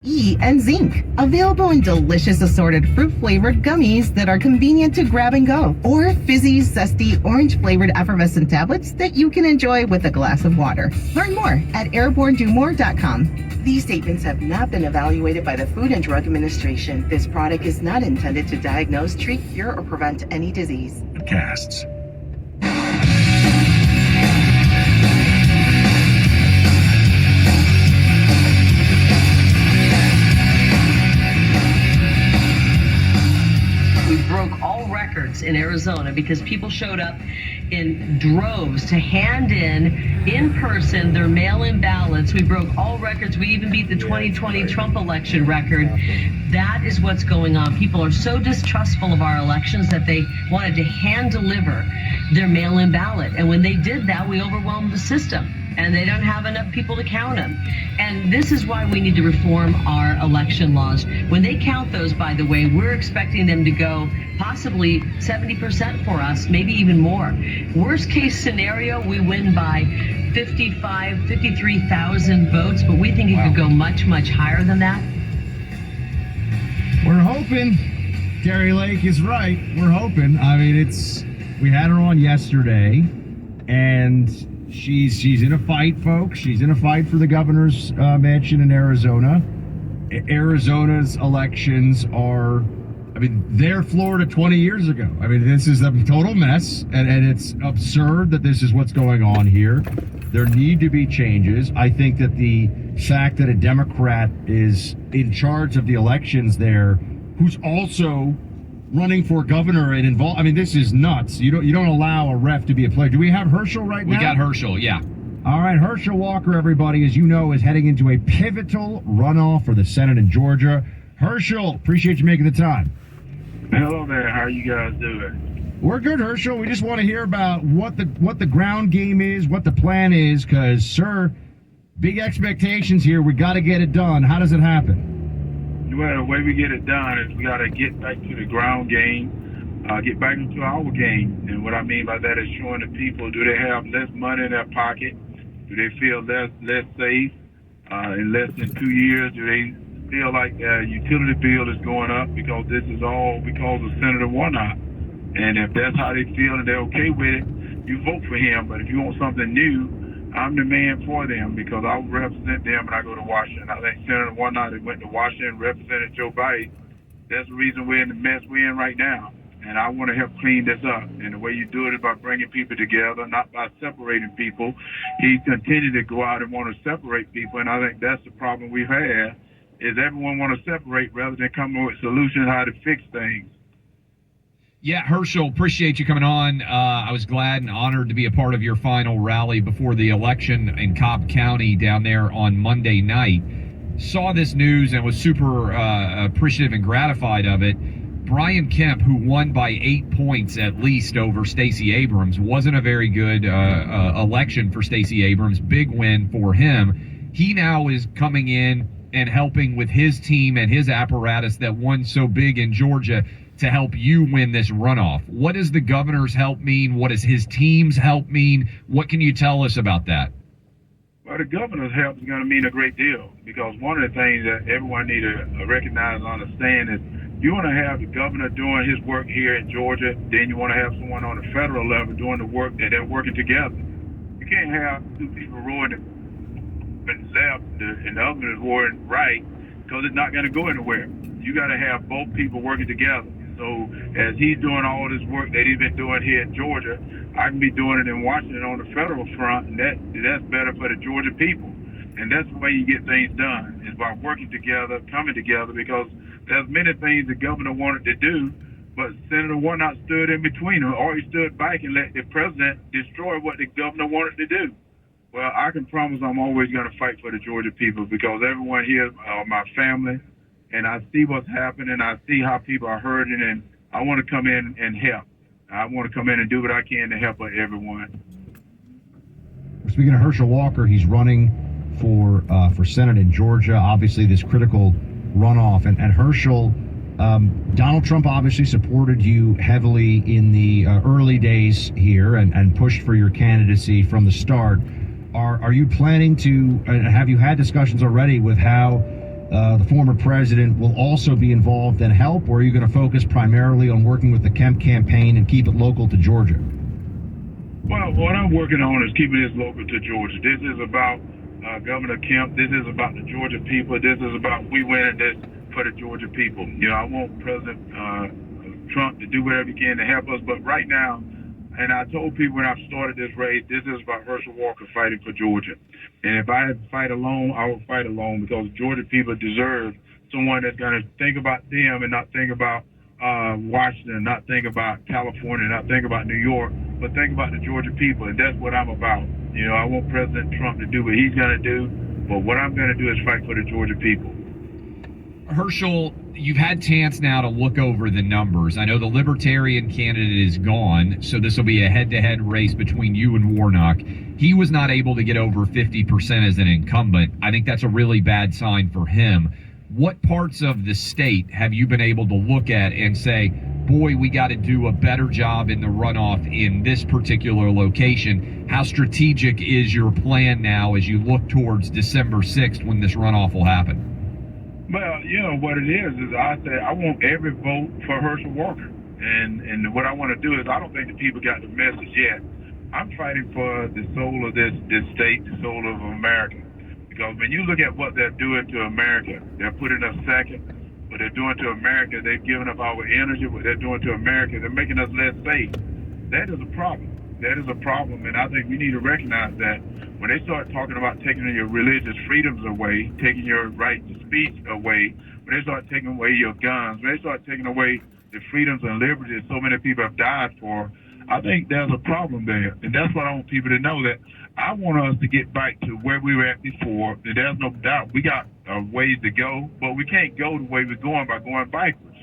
E, and zinc. Available in delicious assorted fruit-flavored gummies that are convenient to grab and go, or fizzy, zesty, orange-flavored effervescent tablets that you can enjoy with a glass of water. Learn more at airbornedomore.com. These statements have not been evaluated by the Food and Drug Administration. This product is not intended to diagnose, treat, cure, or prevent any disease. Casts. Broke all records in Arizona because people showed up in droves to hand in person their mail-in ballots. We broke all records. We even beat the 2020 Trump election record. That is what's going on. People are so distrustful of our elections that they wanted to hand deliver their mail-in ballot. And when they did that, we overwhelmed the system. And they don't have enough people to count them. And this is why we need to reform our election laws. When they count those, by the way, we're expecting them to go possibly 70% for us, maybe even more. Worst case scenario, we win by 53,000 votes, but we think it could go much, much higher than that. We're hoping. Gary Lake is right. We're hoping. I mean, we had her on yesterday, and she's in a fight, folks. She's in a fight for the governor's mansion in Arizona. Arizona's elections are, they're Florida 20 years ago. This is a total mess, and it's absurd that this is what's going on here. There need to be changes. I think that the fact that a Democrat is in charge of the elections there, who's also running for governor and involved. This is nuts. You don't allow a ref to be a player. Do we have Herschel right now? We got Herschel, yeah. All right, Herschel Walker, everybody, as you know, is heading into a pivotal runoff for the Senate in Georgia. Herschel, appreciate you making the time. Hello there. How are you guys doing? We're good, Herschel. We just want to hear about what the ground game is, what the plan is, because, sir, big expectations here. We got to get it done. How does it happen? Well, the way we get it done is we got to get back to the ground game, get back into our game. And what I mean by that is showing the people, do they have less money in their pocket? Do they feel less safe? In less than 2 years, do they feel like their utility bill is going up? Because this is all because of Senator Warnock. And if that's how they feel and they're okay with it, you vote for him. But if you want something new, I'm the man for them because I represent them when I go to Washington. I think Senator Warnock that went to Washington and represented Joe Biden. That's the reason we're in the mess we're in right now. And I want to help clean this up. And the way you do it is by bringing people together, not by separating people. He continued to go out and want to separate people. And I think that's the problem we've had, is everyone want to separate rather than come up with solutions how to fix things. Yeah, Herschel, appreciate you coming on. I was glad and honored to be a part of your final rally before the election in Cobb County down there on Monday night. Saw this news and was super appreciative and gratified of it. Brian Kemp, who won by 8 points at least over Stacey Abrams, wasn't a very good election for Stacey Abrams. Big win for him. He now is coming in and helping with his team and his apparatus that won so big in Georgia to help you win this runoff. What does the governor's help mean? What does his team's help mean? What can you tell us about that? Well, the governor's help is going to mean a great deal because one of the things that everyone needs to recognize and understand is you want to have the governor doing his work here in Georgia, then you want to have someone on the federal level doing the work that they're working together. You can't have two people rowing left and the other is rowing right because it's not going to go anywhere. You got to have both people working together. So as he's doing all this work that he's been doing here in Georgia, I can be doing it in Washington on the federal front, and that's better for the Georgia people. And that's the way you get things done, is by working together, coming together, because there's many things the governor wanted to do, but Senator Warnock stood in between them, or he stood back and let the president destroy what the governor wanted to do. Well, I can promise I'm always going to fight for the Georgia people because everyone here are my family. And I see what's happening. I see how people are hurting, and I want to come in and help. I want to come in and do what I can to help everyone. Speaking of Herschel Walker, he's running for Senate in Georgia. Obviously, this critical runoff. And Herschel, Donald Trump obviously supported you heavily in the early days here and pushed for your candidacy from the start. Are you planning to, have you had discussions already with how the former president, will also be involved and help, or are you going to focus primarily on working with the Kemp campaign and keep it local to Georgia? Well, what I'm working on is keeping this local to Georgia. This is about Governor Kemp. This is about the Georgia people. This is about we winning this for the Georgia people. I want President Trump to do whatever he can to help us. But right now, and I told people when I started this race, this is about Herschel Walker fighting for Georgia. And if I had to fight alone, I would fight alone, because Georgia people deserve someone that's going to think about them and not think about Washington, not think about California, not think about New York, but think about the Georgia people. And that's what I'm about. I want President Trump to do what he's going to do, but what I'm going to do is fight for the Georgia people. Herschel, you've had chance now to look over the numbers. I know the Libertarian candidate is gone, so this will be a head-to-head race between you and Warnock. He was not able to get over 50% as an incumbent. I think that's a really bad sign for him. What parts of the state have you been able to look at and say, boy, we got to do a better job in the runoff in this particular location? How strategic is your plan now as you look towards December 6th when this runoff will happen? Well, what it is I say I want every vote for Herschel Walker. And what I want to do is, I don't think the people got the message yet. I'm fighting for the soul of this state, the soul of America. Because when you look at what they're doing to America, they're putting us second. What they're doing to America, they've given up our energy. What they're doing to America, they're making us less safe. That is a problem. That is a problem. And I think we need to recognize that when they start talking about taking your religious freedoms away, taking your right to speech away, when they start taking away your guns, when they start taking away the freedoms and liberties so many people have died for, I think there's a problem there. And that's what I want people to know, that I want us to get back to where we were at before. There's no doubt we got ways to go, but we can't go the way we're going by going backwards.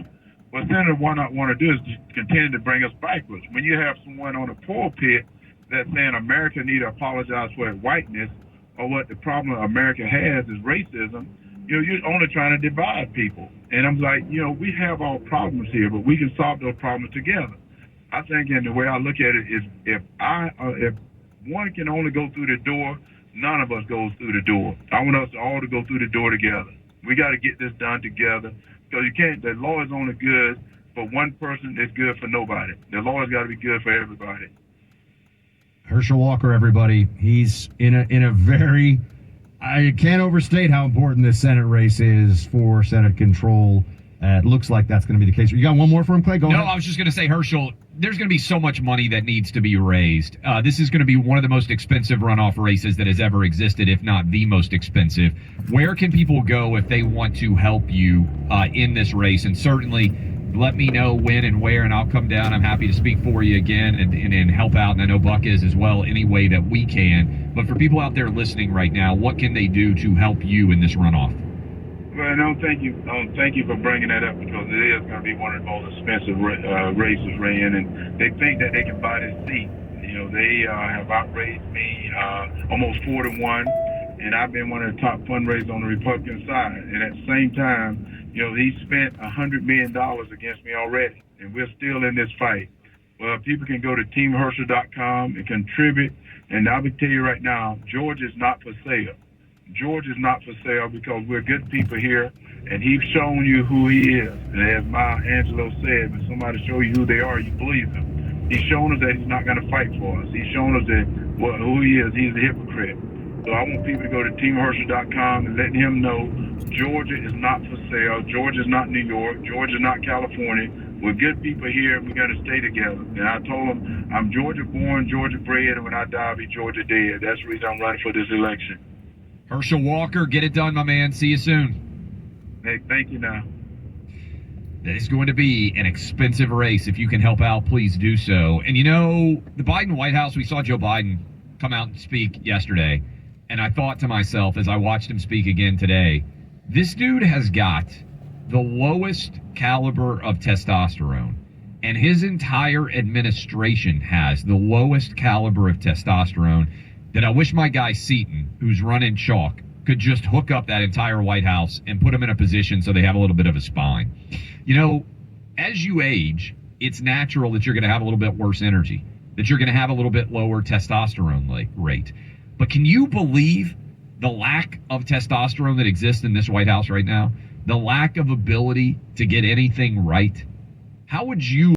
What Senator Warnock want to do is just continue to bring us backwards. When you have someone on the pulpit that's saying America need to apologize for its whiteness, or what the problem America has is racism, you're only trying to divide people. And I'm like, we have our problems here, but we can solve those problems together. I think, and the way I look at it is, if one can only go through the door, none of us goes through the door. I want us all to go through the door together. We got to get this done together, because the law is only good for one person. It's good for nobody. The law has got to be good for everybody. Herschel Walker, everybody. He's in a very, I can't overstate how important this Senate race is for Senate control. It looks like that's going to be the case. You got one more for him, Clay? Go ahead. No, I was just going to say, Herschel, there's going to be so much money that needs to be raised. This is going to be one of the most expensive runoff races that has ever existed, if not the most expensive. Where can people go if they want to help you in this race? And certainly let me know when and where, and I'll come down. I'm happy to speak for you again and help out. And I know Buck is as well, any way that we can. But for people out there listening right now, what can they do to help you in this runoff? Well, no, thank you. Thank you for bringing that up, because it is going to be one of the most expensive races ran, and they think that they can buy this seat. They have outraised me almost 4-1, and I've been one of the top fundraisers on the Republican side. And at the same time, he spent $100 million against me already, and we're still in this fight. Well, people can go to teamherschel.com and contribute, and I will tell you right now, George is not for sale. George is not for sale, because we're good people here, and he's shown you who he is. And as Maya Angelou said, when somebody show you who they are, you believe them. He's shown us that he's not going to fight for us. He's shown us that who he is. He's a hypocrite. So I want people to go to teamherschel.com and let him know Georgia is not for sale. Georgia is not New York. Georgia is not California. We're good people here, and we're going to stay together. And I told him, I'm Georgia born, Georgia bred, and when I die, I'll be Georgia dead. That's the reason I'm running for this election. Herschel Walker, get it done, my man. See you soon. Hey, thank you now. That is going to be an expensive race. If you can help out, please do so. And the Biden White House, we saw Joe Biden come out and speak yesterday. And I thought to myself, as I watched him speak again today, this dude has got the lowest caliber of testosterone. And his entire administration has the lowest caliber of testosterone, that I wish my guy Seaton, who's running chalk, could just hook up that entire White House and put them in a position so they have a little bit of a spine. As you age, it's natural that you're going to have a little bit worse energy, that you're going to have a little bit lower testosterone rate. But can you believe the lack of testosterone that exists in this White House right now, the lack of ability to get anything right, how would you